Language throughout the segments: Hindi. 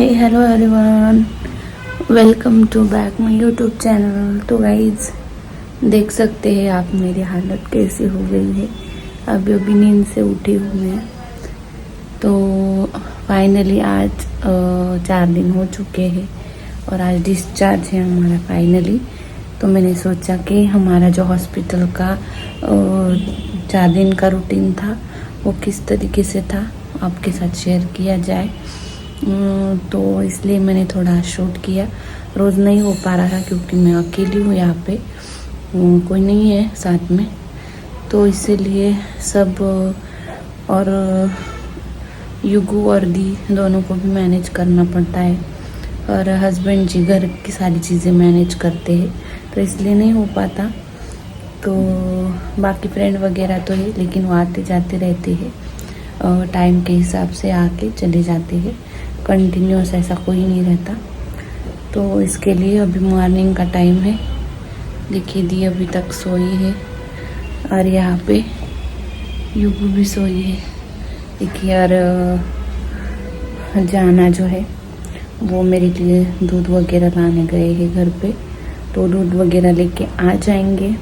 Hey hello everyone, welcome to back my YouTube channel. तो गाइज देख सकते हैं आप मेरी हालत कैसी हो गई है। अभी अभी नींद से उठी हूँ मैं। तो फाइनली आज 4 दिन हो चुके हैं और आज डिस्चार्ज है हमारा फाइनली। तो मैंने सोचा कि हमारा जो हॉस्पिटल का 4 दिन का रूटीन था वो किस तरीके से था आपके साथ शेयर किया जाए। तो इसलिए मैंने थोड़ा शूट किया। रोज़ नहीं हो पा रहा था क्योंकि मैं अकेली हूँ यहाँ पे, कोई नहीं है साथ में, तो इसीलिए सब और युगू और दी दोनों को भी मैनेज करना पड़ता है और हस्बैंड जी घर की सारी चीज़ें मैनेज करते हैं, तो इसलिए नहीं हो पाता। तो बाकी फ्रेंड वगैरह तो है लेकिन वो आते जाते रहते हैं, टाइम के हिसाब से आके चले जाते हैं, कंटिन्यूस ऐसा कोई नहीं रहता। तो इसके लिए अभी मॉर्निंग का टाइम है। देखिए दी अभी तक सोई है और यहाँ पे युगू भी सोई है। देखिए और जाना जो है वो मेरे लिए दूध वगैरह लाने गए हैं घर पे, तो दूध वगैरह लेके आ जाएंगे।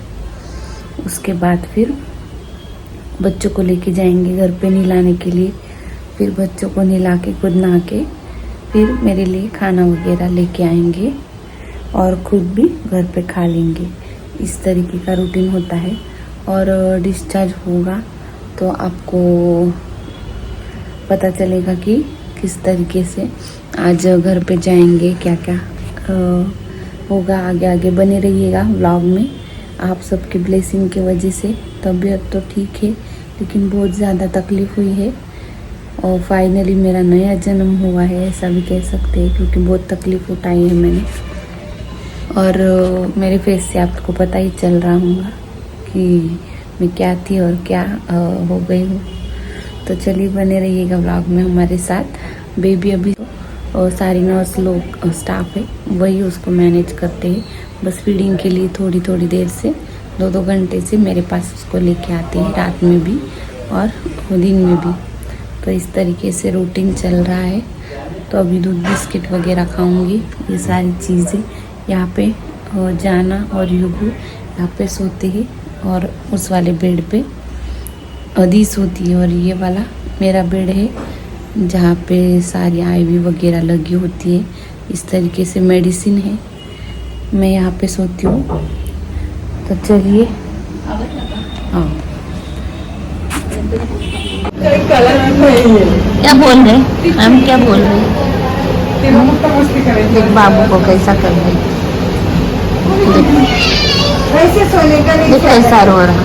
उसके बाद फिर बच्चों को लेके जाएंगे घर पे नहलाने के लिए, फिर बच्चों को नहला के खुद नहा के फिर मेरे लिए खाना वगैरह लेके आएंगे और खुद भी घर पे खा लेंगे। इस तरीके का रूटीन होता है। और डिस्चार्ज होगा तो आपको पता चलेगा कि किस तरीके से आज घर पे जाएंगे, क्या क्या होगा। आगे आगे बने रहिएगा व्लॉग में। आप सबकी ब्लेसिंग की वजह से तबीयत तो ठीक है लेकिन बहुत ज़्यादा तकलीफ़ हुई है और फाइनली मेरा नया जन्म हुआ है ऐसा भी कह सकते हैं, क्योंकि बहुत तकलीफ़ उठाई है मैंने। और मेरे फेस से आपको पता ही चल रहा होगा कि मैं क्या थी और क्या हो गई हूँ। तो चलिए बने रहिएगा व्लॉग में हमारे साथ। बेबी अभी और सारी नर्स लोग स्टाफ है वही उसको मैनेज करते हैं, बस फीडिंग के लिए थोड़ी थोड़ी देर से 2-2 घंटे से मेरे पास उसको लेके आते हैं, रात में भी और दिन में भी। तो इस तरीके से रूटीन चल रहा है। तो अभी दूध बिस्किट वगैरह खाऊंगी, ये सारी चीज़ें। यहाँ पे जाना और युगू यहाँ पे सोते हैं और उस वाले बेड पे अदी सोती है और ये वाला मेरा बेड है जहाँ पे सारी IV वगैरह लगी होती है। इस तरीके से मेडिसिन है, मैं यहाँ पे सोती हूँ। तो चलिए हाँ क्या बोल रहे हम, क्या बोल रहे देख बाबू को कैसा कर रहे, देख कैसा रो रहा।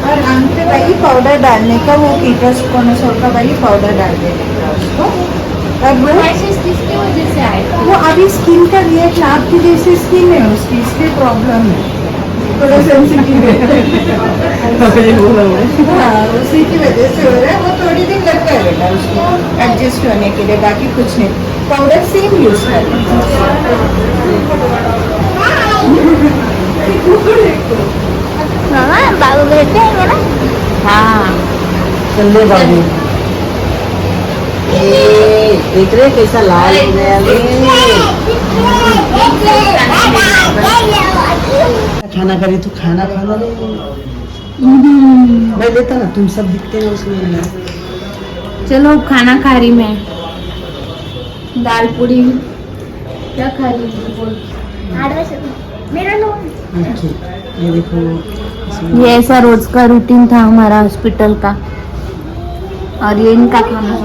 और आम पे वही पाउडर डालने का, वो कीटोस कोनोसोल का वही पाउडर डाल देने का उसको। अब किसकी वजह से आए? वो अभी स्किन का रिएक्शन, आपकी जैसी स्किन है उसकी, इसलिए प्रॉब्लम है, थोड़ा सेंसिटिव है। हाँ उसी की वजह से हो रहा है। वो थोड़ी दिन लगता है बेटा उसको एडजस्ट होने के लिए, बाकी कुछ नहीं। पाउडर सेम यूज करना। बाबू बैठे हैं ना? हाँ चल बाबू, देख रहे कैसा लाल हो गया। खाना करे तो खाना खाना मैं देता ना, तुम सब दिखते हैं उसमें। चलो खाना खा रही मैं, दाल पूरी। क्या खा रही है? मेरा लो। ये देखो, ये ऐसा रोज का रूटीन था हमारा हॉस्पिटल का। और ये इनका खाना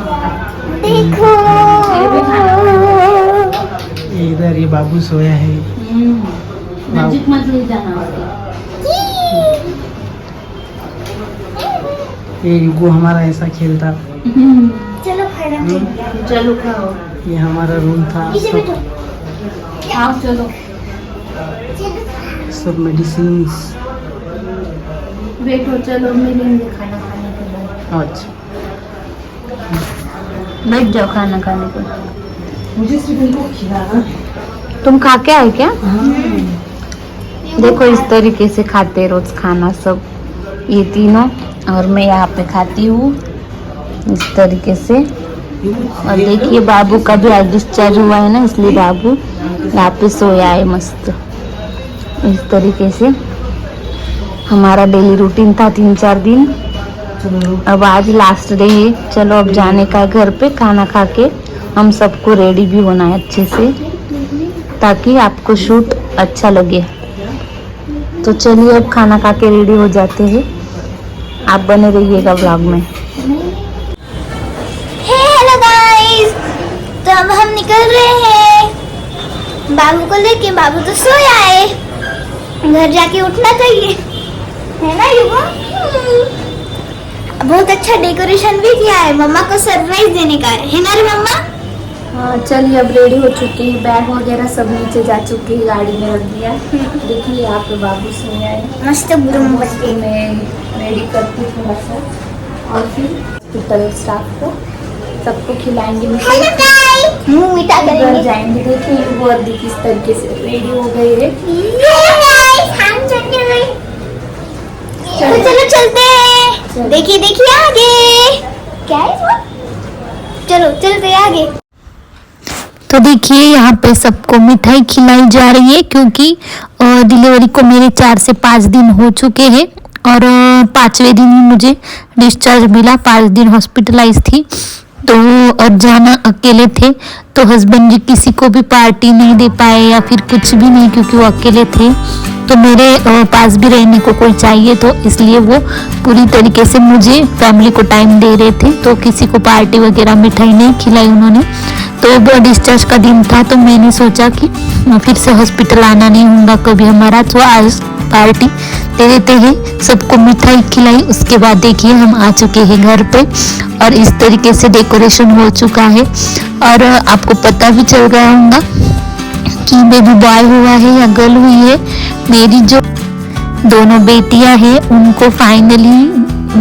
देखो, ये भी ये इधर ये बाबू सोया है। नजीक मत ले जाना। ये युगो हमारा ऐसा खेलता। चलो खाना, चलो खाओ। ये हमारा रूम था, खाओ चलो। सब मेडिसिन। बैठो चलो मिलेंगे खाना खाने के बाद। अच्छा बैठ जाओ खाना खाने को। मुझे सिर्फ इनको खिलाना है। तुम खा के आए क्या? देखो इस तरीके से खाते रोज खाना सब ये तीनों, और मैं यहाँ पे खाती हूँ इस तरीके से। और देखिए बाबू का भी आज डिस्चार्ज हुआ है ना, इसलिए बाबू यहाँ पे सोया है मस्त। इस तरीके से हमारा डेली रूटीन था 3-4 दिन। अब आज लास्ट डे है, चलो अब जाने का घर पे। खाना खा के हम सबको रेडी भी होना है अच्छे से, ताकि आपको शूट अच्छा लगे। तो चलिए अब खाना खा के रेडी हो जाते हैं। आप बने रहिएगा ब्लॉग में। हेलो गाइस, तो अब हम निकल रहे हैं बाबू को लेके। बाबू तो सोया है, घर जाके उठना चाहिए, है ना युवा? बहुत अच्छा डेकोरेशन भी किया है, मम्मा को सरप्राइज देने का है ना रे मम्मा? हाँ चलिए अब रेडी हो चुकी है, बैग वगैरह सब नीचे जा चुकी है, गाड़ी में रख दिया। देखिए यहाँ पे बाबू सोया है मस्त गुरुम बच्चे मैं रेडी करती हूँ थोड़ा सा, और फिर हॉस्पिटल स्टाफ को सबको खिलाएंगे। हेलो गाइस, मुंह मीठा घर करेंगे। जाएंगे। देखिए वर्दी किस तरीके से रेडी हो गई है। हेलो गाइस, हम चलते हैं। तो चलो चलते हैं। देखिए देखिए आगे क्या है वो? चलो चलते हैं आगे। तो देखिए यहाँ पे सबको मिठाई खिलाई जा रही है, क्योंकि डिलीवरी को मेरे 4 से 5 दिन हो चुके हैं और 5वें दिन ही मुझे डिस्चार्ज मिला। 5 दिन हॉस्पिटलाइज थी, तो और जाना अकेले थे, तो हस्बैंड जी किसी को भी पार्टी नहीं दे पाए या फिर कुछ भी नहीं, क्योंकि वो अकेले थे। तो मेरे पास भी रहने को कोई चाहिए, तो इसलिए वो पूरी तरीके से मुझे फैमिली को टाइम दे रहे थे। तो किसी को पार्टी वगैरह मिठाई नहीं खिलाई उन्होंने। तो वो डिस्चार्ज का दिन था, तो मैंने सोचा कि फिर से हॉस्पिटल आना नहीं होगा कभी हमारा, तो आज पार्टी दे देते हैं। सबको मिठाई खिलाई, उसके बाद देखिए हम आ चुके हैं घर पे, और इस तरीके से डेकोरेशन हो चुका है। और आपको पता भी चल गया होगा कि बेबी बॉय हुआ है या गर्ल हुई है। मेरी जो दोनों बेटियां हैं उनको फाइनली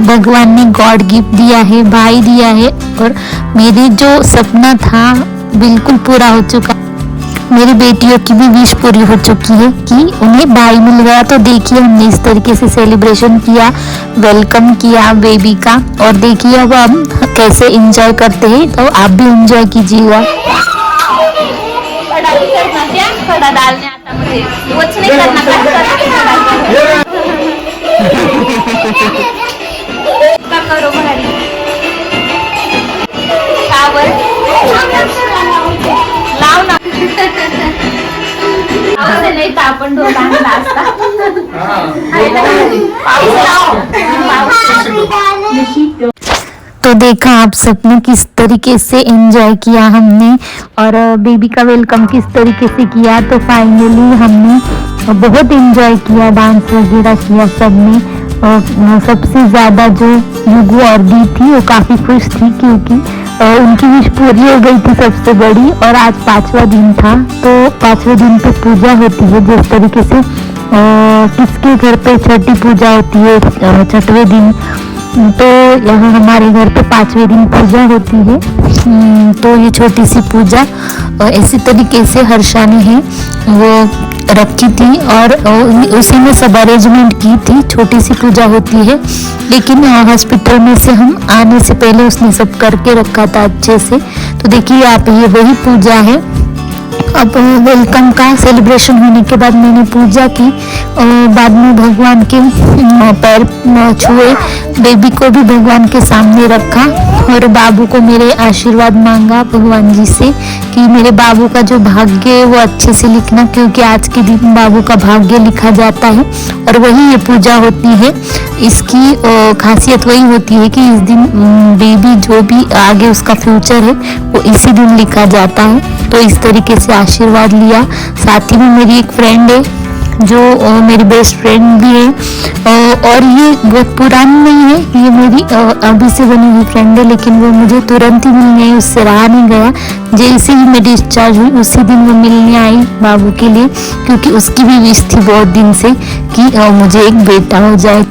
भगवान ने गॉड गिफ्ट दिया है, भाई दिया है, और मेरी जो सपना था बिल्कुल पूरा हो चुका। मेरी बेटियों की भी विश पूरी हो चुकी है कि उन्हें भाई मिल गया। तो देखिए हमने इस तरीके से सेलिब्रेशन किया, वेलकम किया बेबी का, और देखिए अब हम कैसे एंजॉय करते हैं, तो आप भी एंजॉय कीजिएगा। थोड़ा डालने आता मुझे, कुछ नहीं करना करो भारी लाव ना नाही तर आपण ढोल आणला असता। तो देखा आप सबने किस तरीके से एंजॉय किया हमने, और बेबी का वेलकम किस तरीके से किया। तो फाइनली हमने बहुत एंजॉय किया, डांस वगैरह किया सबने। और सबसे ज़्यादा जो युगु और दी थी वो काफ़ी खुश थी, क्योंकि उनकी विश पूरी हो गई थी सबसे बड़ी। और आज 5वां दिन था, तो 5वें दिन पे पूजा होती है, जिस तरीके से किसके घर पे छठी पूजा होती है 6वें दिन, तो यहाँ हमारे घर पे 5वें दिन पूजा होती है। तो ये छोटी सी पूजा इसी तरीके से हर्षा ने है वो रखी थी, और उसी में सब अरेंजमेंट की थी। छोटी सी पूजा होती है, लेकिन हॉस्पिटल में से हम आने से पहले उसने सब करके रखा था अच्छे से। तो देखिए आप ये वही पूजा है। अब वेलकम का सेलिब्रेशन होने के बाद मैंने पूजा की, बाद में भगवान के पैर छुए, बेबी को भी भगवान के सामने रखा, और बाबू को मेरे आशीर्वाद मांगा भगवान जी से कि मेरे बाबू का जो भाग्य है वो अच्छे से लिखना, क्योंकि आज के दिन बाबू का भाग्य लिखा जाता है। और वही ये पूजा होती है। इसकी खासियत वही होती है कि इस दिन बेबी जो भी आगे उसका फ्यूचर है वो इसी दिन लिखा जाता है। तो इस तरीके से आशीर्वाद लिया। साथ ही में मेरी एक फ्रेंड है जो मेरी बेस्ट फ्रेंड भी है, और ये बहुत पुरानी नहीं है, ये मेरी अभी से बनी हुई फ्रेंड है, लेकिन वो मुझे तुरंत ही मिलने आई, उससे रहा नहीं गया। जैसे ही मैं डिस्चार्ज हुई उसी दिन वो मिलने आई बाबू के लिए, क्योंकि उसकी भी विश थी बहुत दिन से कि मुझे एक बेटा हो जाए।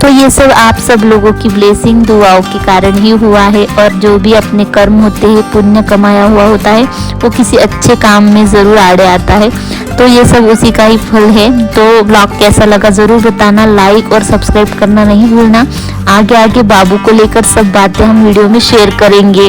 तो ये सब आप सब लोगों की ब्लेसिंग दुआओं के कारण ही हुआ है। और जो भी अपने कर्म होते हैं, पुण्य कमाया हुआ होता है, वो किसी अच्छे काम में ज़रूर आड़े आता है। तो ये सब उसी का ही फल है। तो ब्लॉग कैसा लगा ज़रूर बताना, लाइक और सब्सक्राइब करना नहीं भूलना। आगे आगे बाबू को लेकर सब बातें हम वीडियो में शेयर करेंगे।